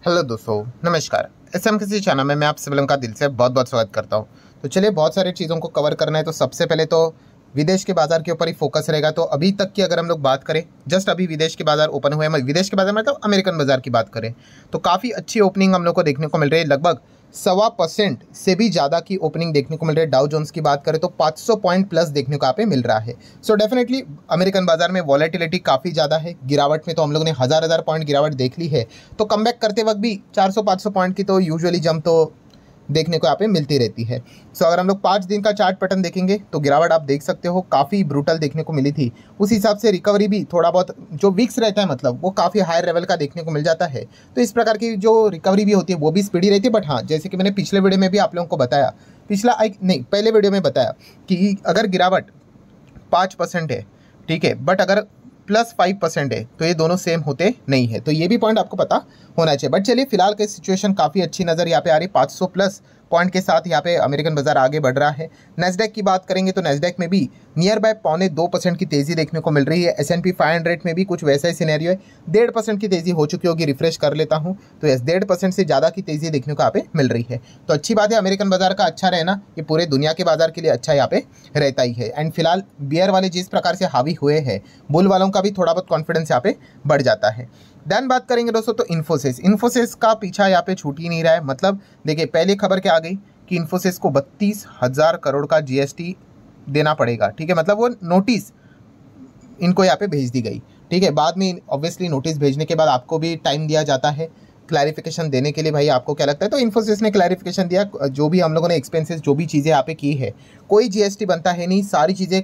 Hello दोस्तों, नमस्कार। SMKC channel में मैं आप सभी लोगों का दिल से बहुत बहुत स्वागत करता हूं। तो चलिए, बहुत सारी चीज़ों को कवर करना है। तो सबसे पहले तो विदेश के बाज़ार के ऊपर ही फोकस रहेगा। तो अभी तक की अगर हम लोग बात करें, जस्ट अभी विदेश के बाज़ार ओपन हुए हैं। विदेश के बाज़ार मतलब अमेरिकन बाज़ार की बात करें तो काफ़ी अच्छी ओपनिंग हम लोग को देखने को मिल रही है। लगभग 1.25% से भी ज़्यादा की ओपनिंग देखने को मिल रही है। डाउ जोन्स की बात करें तो 500 पॉइंट प्लस देखने को यहाँ पे मिल रहा है। सो डेफिनेटली अमेरिकन बाजार में वॉलेटिलिटी काफ़ी ज़्यादा है। गिरावट में तो हम लोगों ने हज़ार पॉइंट गिरावट देख ली है। तो कमबैक करते वक्त भी 400-500 पॉइंट की तो यूजुअली जंप तो देखने को यहाँ पे मिलती रहती है। सो अगर हम लोग 5 दिन का चार्ट पैटर्न देखेंगे तो गिरावट आप देख सकते हो काफ़ी ब्रूटल देखने को मिली थी। उस हिसाब से रिकवरी भी थोड़ा बहुत जो वीक्स रहता है, मतलब वो काफ़ी हायर लेवल का देखने को मिल जाता है। तो इस प्रकार की जो रिकवरी भी होती है वो भी स्पीडी रहती है। बट हाँ, जैसे कि मैंने पिछले वीडियो में भी आप लोगों को बताया, पहले वीडियो में बताया कि अगर गिरावट 5% है, ठीक है, बट अगर +5% है तो ये दोनों सेम होते नहीं है। तो ये भी पॉइंट आपको पता होना चाहिए। बट चलिए, फिलहाल की सिचुएशन काफ़ी अच्छी नज़र यहाँ पे आ रही। 500 प्लस पॉइंट के साथ यहाँ पे अमेरिकन बाजार आगे बढ़ रहा है। नेस्डैक की बात करेंगे तो नेस्डैक में भी नियर बाय 0.25% की तेज़ी देखने को मिल रही है। S&P 500 में भी कुछ वैसा ही सिनेरियो है। 1.5% की तेज़ी हो चुकी होगी। रिफ्रेश कर लेता हूँ तो 1.5% से ज़्यादा की तेज़ी देखने को यहाँ पे मिल रही है। तो अच्छी बात है, अमेरिकन बाजार का अच्छा रहना ये पूरे दुनिया के बाजार के लिए अच्छा यहाँ पे रहता ही है। एंड फिलहाल बियर वाले जिस प्रकार से हावी हुए हैं, बुल वालों का भी थोड़ा बहुत कॉन्फिडेंस यहाँ पे बढ़ जाता है। देन बात करेंगे दोस्तों तो इन्फोसिस का पीछा यहाँ पे छूट ही नहीं रहा है। मतलब देखिए, पहले खबर क्या आ गई कि इन्फोसिस को 32,000 करोड़ का GST देना पड़ेगा। ठीक है, मतलब वो नोटिस इनको यहाँ पे भेज दी गई। ठीक है, बाद में ऑब्वियसली नोटिस भेजने के बाद आपको भी टाइम दिया जाता है क्लैरिफिकेशन देने के लिए। भाई आपको क्या लगता है? तो इन्फोसिस ने क्लैरिफिकेशन दिया, जो भी हम लोगों ने एक्सपेंसेस जो भी चीज़ें यहाँ पे की है, कोई GST बनता है नहीं, सारी चीज़ें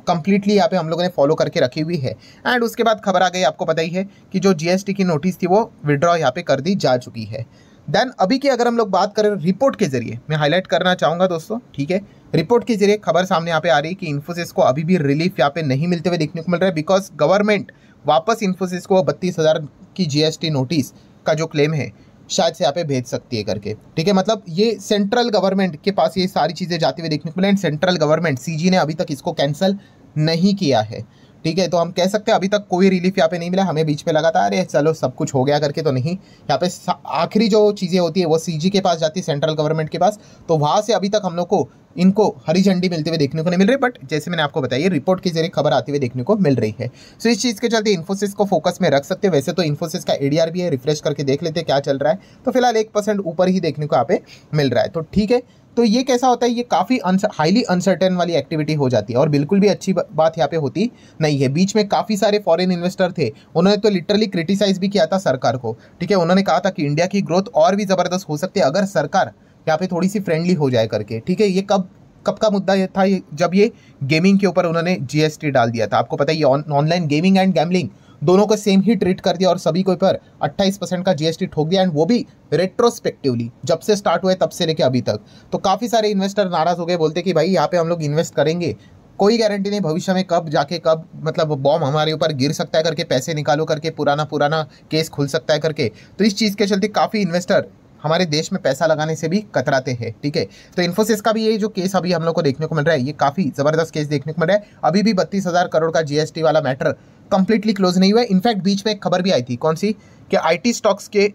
कंप्लीटली यहाँ पे हम लोगों ने फॉलो करके रखी हुई है। एंड उसके बाद खबर आ गई, आपको पता ही है कि जो GST की नोटिस थी वो विड्रॉ यहाँ पे कर दी जा चुकी है। देन अभी की अगर हम लोग बात करें रिपोर्ट के जरिए, मैं हाईलाइट करना चाहूँगा दोस्तों, ठीक है, रिपोर्ट के जरिए खबर सामने यहाँ पे आ रही है कि इन्फोसिस को अभी भी रिलीफ यहाँ पे नहीं मिलते हुए देखने को मिल रहा है। बिकॉज गवर्नमेंट वापस इन्फोसिस को 32,000 की GST नोटिस का जो क्लेम है शायद से यहाँ पे भेज सकती है करके। ठीक है, मतलब ये सेंट्रल गवर्नमेंट के पास ये सारी चीज़ें जाती हुई देखने को मिले। एंड सेंट्रल गवर्नमेंट CG ने अभी तक इसको कैंसिल नहीं किया है। ठीक है, तो हम कह सकते हैं अभी तक कोई रिलीफ यहाँ पे नहीं मिला। हमें बीच में लगा था अरे चलो सब कुछ हो गया करके, तो नहीं। यहाँ पे आखिरी जो चीज़ें होती है वो CG के पास जाती है, सेंट्रल गवर्नमेंट के पास। तो वहाँ से अभी तक हम लोग को इनको हरी झंडी मिलते हुए देखने को नहीं मिल रही। बट जैसे मैंने आपको बताया, रिपोर्ट के जरिए खबर आती हुई देखने को मिल रही है। सो इस चीज़ के चलते इन्फोसिस को फोकस में रख सकते हैं। वैसे तो इन्फोसिस का ADR भी है, रिफ्रेश करके देख लेते हैं क्या चल रहा है। तो फिलहाल 1% ऊपर ही देखने को यहाँ पे मिल रहा है। तो ठीक है, तो ये कैसा होता है, ये काफ़ी हाईली अनसर्टेन वाली एक्टिविटी हो जाती है और बिल्कुल भी अच्छी बात यहाँ पे होती नहीं है। बीच में काफ़ी सारे फॉरेन इन्वेस्टर थे, उन्होंने तो लिटरली क्रिटिसाइज भी किया था सरकार को। ठीक है, उन्होंने कहा था कि इंडिया की ग्रोथ और भी ज़बरदस्त हो सकती है अगर सरकार यहाँ पे थोड़ी सी फ्रेंडली हो जाए करके। ठीक है, ये कब का मुद्दा ये था, जब ये गेमिंग के ऊपर उन्होंने GST डाल दिया था। आपको पता है, ये ऑनलाइन गेमिंग एंड गैम्बलिंग दोनों को सेम ही ट्रीट कर दिया और सभी के ऊपर 28% का GST ठोक दिया। एंड वो भी रेट्रोस्पेक्टिवली, जब से स्टार्ट हुए तब से लेके अभी तक। तो काफ़ी सारे इन्वेस्टर नाराज़ हो गए, बोलते कि भाई यहाँ पे हम लोग इन्वेस्ट करेंगे, कोई गारंटी नहीं भविष्य में कब जाके कब मतलब बॉम्ब हमारे ऊपर गिर सकता है करके, पैसे निकालो करके, पुराना केस खुल सकता है करके। तो इस चीज़ के चलते काफ़ी इन्वेस्टर हमारे देश में पैसा लगाने से भी कतराते हैं। ठीक है, तो इन्फोसिस का भी ये जो केस अभी हम लोग को देखने को मिल रहा है, ये काफ़ी ज़बरदस्त केस देखने को मिल रहा है। अभी भी 32,000 करोड़ का GST वाला मैटर कंप्लीटली क्लोज नहीं हुआ है। इनफैक्ट बीच में एक खबर भी आई थी, कौन सी, कि IT स्टॉक्स के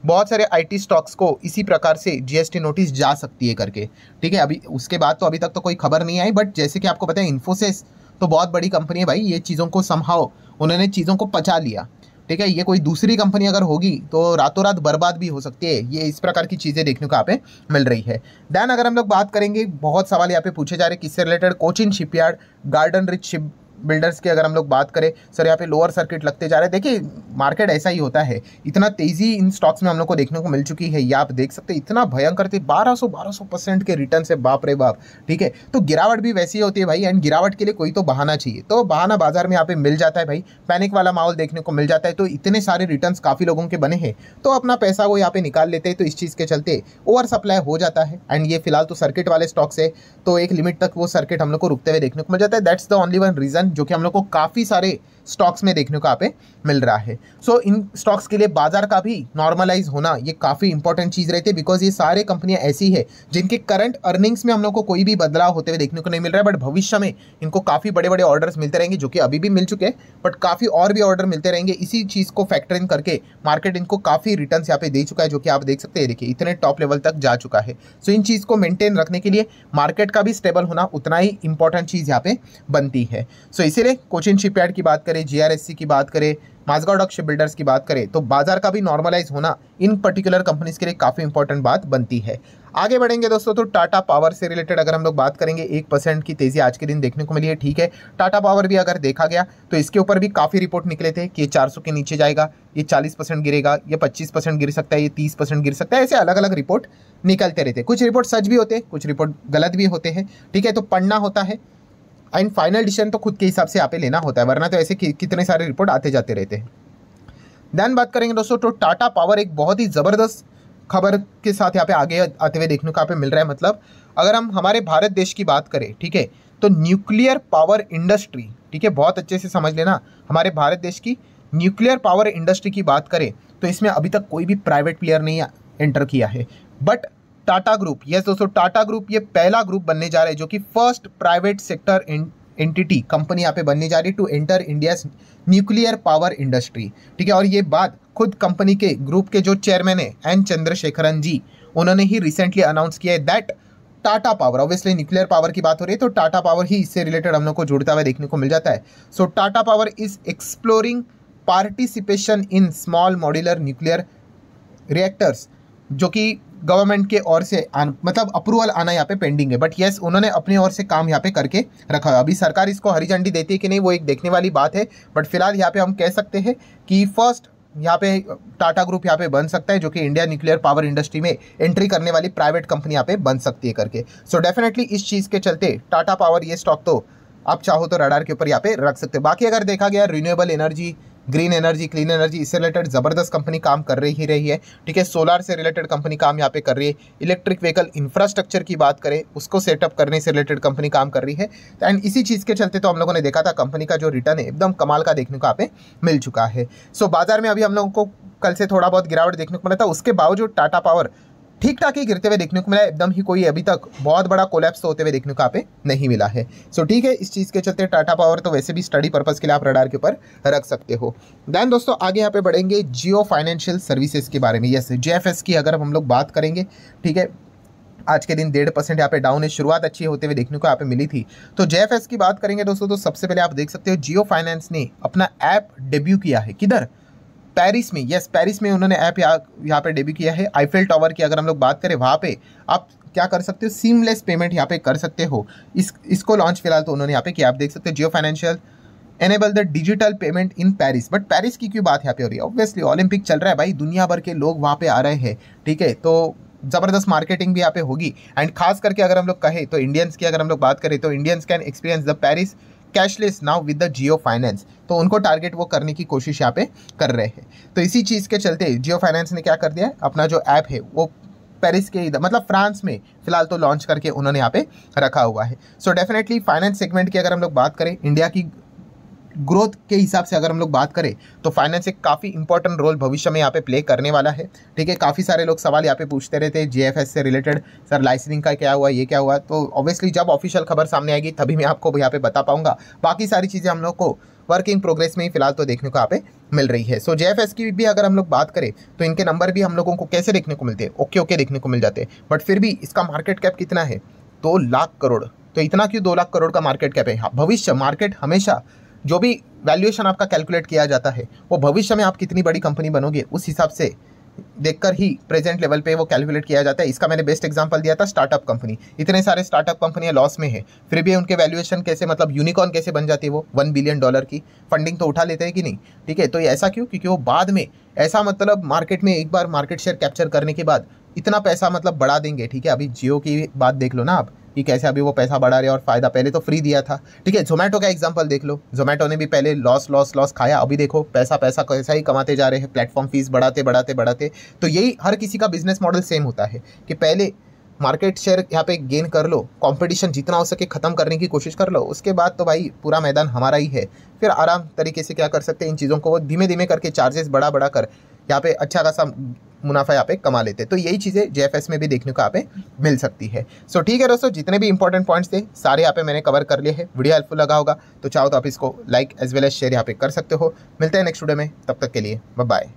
बहुत सारे IT स्टॉक्स को इसी प्रकार से GST नोटिस जा सकती है करके। ठीक है, अभी उसके बाद तो अभी तक तो कोई खबर नहीं आई। बट जैसे कि आपको पता है, इन्फोसिस तो बहुत बड़ी कंपनी है भाई, ये चीज़ों को समहाउ उन्होंने चीज़ों को पचा लिया। ठीक है, ये कोई दूसरी कंपनी अगर होगी तो रातों रात बर्बाद भी हो सकती है। ये इस प्रकार की चीज़ें देखने को यहाँ पे मिल रही है। देन अगर हम लोग बात करेंगे, बहुत सवाल यहाँ पे पूछे जा रहे हैं किससे related, Cochin shipyard, garden rich ship builders की अगर हम लोग बात करें, सर यहाँ पे लोअर सर्किट लगते जा रहे हैं। देखिए, मार्केट ऐसा ही होता है, इतना तेज़ी इन स्टॉक्स में हम लोग को देखने को मिल चुकी है। ये आप देख सकते हैं, इतना भयंकर थे, 1200% के रिटर्न से, बाप रे बाप। ठीक है, तो गिरावट भी वैसी होती है भाई। एंड गिरावट के लिए कोई तो बहाना चाहिए, तो बहाना बाजार में यहाँ पे मिल जाता है भाई। पैनिक वाला माहौल देखने को मिल जाता है। तो इतने सारे रिटर्न्स काफ़ी लोगों के बने हैं, तो अपना पैसा वो यहाँ पे निकाल लेते हैं। तो इस चीज़ के चलते ओवर सप्लाई हो जाता है। एंड ये फिलहाल तो सर्किट वाले स्टॉक्स है, तो एक लिमिट तक वो सर्किट हम लोग को रुकते हुए देखने को मिल जाता है। That's the only one reason जो कि हम लोग को काफ़ी सारे स्टॉक्स में देखने को यहाँ पे मिल रहा है। सो इन स्टॉक्स के लिए बाजार का भी नॉर्मलाइज होना ये काफ़ी इंपॉर्टेंट चीज़ रहती है, बिकॉज ये सारे कंपनियां ऐसी है जिनके करंट अर्निंग्स में हम लोग को कोई भी बदलाव होते हुए देखने को नहीं मिल रहा है, बट भविष्य में इनको काफ़ी बड़े बड़े ऑर्डर्स मिलते रहेंगे, जो कि अभी भी मिल चुके हैं, बट काफ़ी और भी ऑर्डर मिलते रहेंगे। इसी चीज़ को फैक्टर इन करके मार्केट इनको काफ़ी रिटर्न यहाँ पे दे चुका है, जो कि आप देख सकते हैं, देखिए इतने टॉप लेवल तक जा चुका है। सो इन चीज़ को मेंटेन रखने के लिए मार्केट का भी स्टेबल होना उतना ही इंपॉर्टेंट चीज़ यहाँ पे बनती है। सो इसीलिए कोचिन शिपयार्ड की बात करें, जीआरएससी की बात करें, माझगांव डॉक शिप बिल्डर्स की बात करें, तो बाजार का भी नॉर्मलाइज होना इन पर्टिकुलर कंपनीज के लिए काफ़ी इंपॉर्टेंट बात बनती है। आगे बढ़ेंगे दोस्तों, तो टाटा पावर से रिलेटेड अगर हम लोग बात करेंगे, 1% की तेज़ी आज के दिन देखने को मिली है। ठीक है, टाटा पावर भी अगर देखा गया तो इसके ऊपर भी काफ़ी रिपोर्ट निकले थे कि ये 400 के नीचे जाएगा, ये 40% गिरेगा, ये 25% गिर सकता है, ये 30% गिर सकता है, ऐसे अलग अलग रिपोर्ट निकलते रहते हैं। कुछ रिपोर्ट सच भी होते हैं, कुछ रिपोर्ट गलत भी होते हैं। ठीक है, तो पढ़ना होता है एंड फाइनल डिसीजन तो खुद के हिसाब से यहाँ पे लेना होता है, वरना तो ऐसे कितने सारे रिपोर्ट आते जाते रहते हैं। देन बात करेंगे दोस्तों, तो टाटा पावर एक बहुत ही ज़बरदस्त खबर के साथ यहाँ पे आगे आते हुए देखने को यहाँ पे मिल रहा है। मतलब अगर हम हमारे भारत देश की बात करें, ठीक है, तो न्यूक्लियर पावर इंडस्ट्री, ठीक है, बहुत अच्छे से समझ लेना, हमारे भारत देश की न्यूक्लियर पावर इंडस्ट्री की बात करें तो इसमें अभी तक कोई भी प्राइवेट प्लेयर नहीं एंटर किया है, बट टाटा ग्रुप, यस दोस्तों, टाटा ग्रुप ये पहला ग्रुप बनने जा रहा है जो कि first private sector entity company यहाँ पे बनने जा रही है to enter India nuclear power industry. ठीक है, और ये बात खुद कंपनी के ग्रुप के जो चेयरमैन है एन चंद्रशेखरन जी, उन्होंने ही रिसेंटली अनाउंस किया है that Tata power, obviously nuclear power की बात हो रही है तो टाटा पावर ही इससे रिलेटेड हम लोग को जुड़ता हुआ देखने को मिल जाता है। So Tata power is exploring participation in small modular nuclear reactors, जो कि गवर्नमेंट के ओर से मतलब अप्रूवल आना यहाँ पे पेंडिंग है, बट यस उन्होंने अपनी ओर से काम यहाँ पे करके रखा है। अभी सरकार इसको हरी झंडी देती है कि नहीं वो एक देखने वाली बात है, बट फिलहाल यहाँ पे हम कह सकते हैं कि फर्स्ट यहाँ पे टाटा ग्रुप यहाँ पे बन सकता है, जो कि इंडिया न्यूक्लियर पावर इंडस्ट्री में एंट्री करने वाली प्राइवेट कंपनी यहाँ पे बन सकती है करके। सो डेफिनेटली इस चीज़ के चलते टाटा पावर ये स्टॉक तो आप चाहो तो रडार के ऊपर यहाँ पे रख सकते हो। बाकी अगर देखा गया renewable energy, green energy, clean energy, इससे रिलेटेड ज़बरदस्त कंपनी काम कर रही है। ठीक है, सोलार से रिलेटेड कंपनी काम यहाँ पे कर रही है। इलेक्ट्रिक व्हीकल इंफ्रास्ट्रक्चर की बात करें, उसको सेटअप करने से रिलेटेड कंपनी काम कर रही है। एंड इसी चीज़ के चलते तो हम लोगों ने देखा था कंपनी का जो रिटर्न है एकदम कमाल का देखने को यहाँ पे मिल चुका है। सो बाजार में अभी हम लोगों को कल से थोड़ा बहुत गिरावट देखने को मिला था, उसके बावजूद टाटा पावर ठीक ठाक ही गिरते हुए देखने को मिला है, एकदम ही कोई अभी तक बहुत बड़ा कोलैप्स होते हुए देखने को यहाँ पे नहीं मिला है। सो ठीक है, इस चीज़ के चलते टाटा पावर तो वैसे भी स्टडी पर्पज़ के लिए आप रडार के ऊपर रख सकते हो। देन दोस्तों आगे यहाँ पे बढ़ेंगे जियो फाइनेंशियल सर्विसेज के बारे में। यस, जेएफएस की अगर हम लोग बात करेंगे, ठीक है, आज के दिन 1.5% यहाँ पे डाउन है, शुरुआत अच्छी होते हुए देखने को यहाँ पे मिली थी। तो जेएफएस की बात करेंगे दोस्तों, तो सबसे पहले आप देख सकते हो जियो फाइनेंस ने अपना ऐप डेब्यू किया है, किधर, पेरिस में। यस, पेरिस में उन्होंने ऐप यहाँ पे डेब्यू किया है। आईफेल टावर की अगर हम लोग बात करें, वहाँ पे आप क्या कर सकते हो, सीमलेस पेमेंट यहाँ पे कर सकते हो। इसको लॉन्च फिलहाल तो उन्होंने यहाँ पे किया, आप देख सकते हो Jio financial enable the digital payment in Paris. But Paris की क्यों बात यहाँ पे हो रही है, ऑब्वियसली ओलंपिक चल रहा है भाई, दुनिया भर के लोग वहाँ पे आ रहे हैं। ठीक है, तो ज़बरदस्त मार्केटिंग भी यहाँ पे होगी। एंड खास करके अगर हम लोग कहें तो इंडियंस की अगर हम लोग बात करें तो Indians can experience the Paris cashless now with the Jio finance, तो उनको टारगेट वो करने की कोशिश यहाँ पे कर रहे हैं। तो इसी चीज़ के चलते जियो फाइनेंस ने क्या कर दिया है, अपना जो ऐप है वो पेरिस के इधर मतलब फ्रांस में फिलहाल तो लॉन्च करके उन्होंने यहाँ पे रखा हुआ है। सो डेफिनेटली फाइनेंस सेगमेंट की अगर हम लोग बात करें, इंडिया की ग्रोथ के हिसाब से अगर हम लोग बात करें तो फाइनेंस एक काफ़ी इंपॉर्टेंट रोल भविष्य में यहाँ पे प्ले करने वाला है। ठीक है, काफ़ी सारे लोग सवाल यहाँ पे पूछते रहते हैं जेएफएस से रिलेटेड, सर लाइसेंसिंग का क्या हुआ, ये क्या हुआ, तो ऑब्वियसली जब ऑफिशियल खबर सामने आएगी तभी मैं आपको यहाँ पे बता पाऊंगा। बाकी सारी चीज़ें हम लोग को वर्क इन प्रोग्रेस में ही फिलहाल तो देखने को यहाँ पे मिल रही है। सो जेएफएस की भी अगर हम लोग बात करें तो इनके नंबर भी हम लोगों को कैसे देखने को मिलते हैं, ओके देखने को मिल जाते हैं, बट फिर भी इसका मार्केट कैप कितना है, 2 लाख करोड़। तो इतना क्यों 2 लाख करोड़ का मार्केट कैप है? हाँ, भविष्य मार्केट हमेशा जो भी वैल्यूएशन आपका कैलकुलेट किया जाता है वो भविष्य में आप कितनी बड़ी कंपनी बनोगे उस हिसाब से देखकर ही प्रेजेंट लेवल पे वो कैलकुलेट किया जाता है। इसका मैंने बेस्ट एग्जांपल दिया था स्टार्टअप कंपनी। इतने सारे स्टार्टअप कंपनियां लॉस में है, फिर भी उनके वैल्यूएशन कैसे, मतलब यूनिकॉर्न कैसे बन जाती है, वो $1 बिलियन की फंडिंग तो उठा लेते हैं कि नहीं। ठीक है, तो ये ऐसा क्यों, क्योंकि वो बाद में ऐसा मतलब मार्केट में एक बार मार्केट शेयर कैप्चर करने के बाद इतना पैसा मतलब बढ़ा देंगे। ठीक है, अभी जियो की बात देख लो ना आप कि कैसे अभी वो पैसा बढ़ा रहे और फायदा पहले तो फ्री दिया था। ठीक है, जोमेटो का एग्जांपल देख लो, जोमेटो ने भी पहले लॉस खाया, अभी देखो पैसा कैसा ही कमाते जा रहे हैं, प्लेटफॉर्म फीस बढ़ाते। तो यही हर किसी का बिजनेस मॉडल सेम होता है कि पहले मार्केट शेयर यहाँ पे गेन कर लो, कंपटीशन जितना हो सके ख़त्म करने की कोशिश कर लो, उसके बाद तो भाई पूरा मैदान हमारा ही है। फिर आराम तरीके से क्या कर सकते हैं, इन चीज़ों को वो धीमे धीमे करके चार्जेस बढ़ा बढ़ा कर यहाँ पे अच्छा खासा मुनाफा यहाँ पे कमा लेते। तो यही चीज़ें जेएफएस में भी देखने को यहाँ पे मिल सकती है। सो ठीक है दोस्तों, जितने भी इंपॉर्टेंट पॉइंट्स थे सारे यहाँ पे मैंने कवर कर लिए हैं। वीडियो हेल्पफुल लगा होगा तो चाहो तो आप इसको like as well as share यहाँ पे कर सकते हो। मिलते हैं नेक्स्ट वीडियो में, तब तक के लिए बाय बाय।